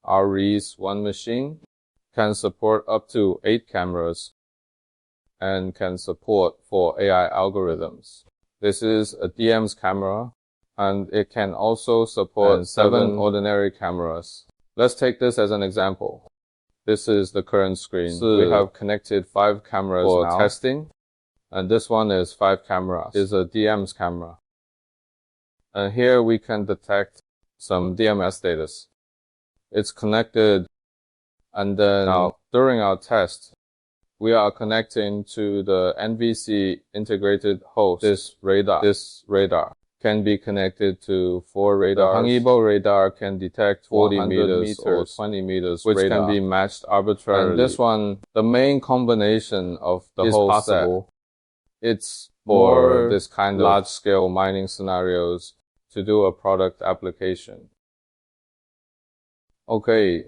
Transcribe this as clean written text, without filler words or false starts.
RE's one machine can support up to 8 cameras and can support 4 AI algorithms. This is a DM's camera, and it can also support 7 ordinary cameras. Let's take this as an example. This is the current screen. We have connected 5 cameras for testing, and this one is 5 cameras. Is a DM's camera. And here we can detect some DMS status. It's connected, and then now during our test, we are connecting to the NVC integrated host. This radar can be connected to 4 radars. The Hangebo radar can detect 40 meters or 20 meters which radar, can be matched arbitrarily. And this one, the main combination of the whole possible set. It's for this kind of large-scale mining scenarios to do a product application. Okay,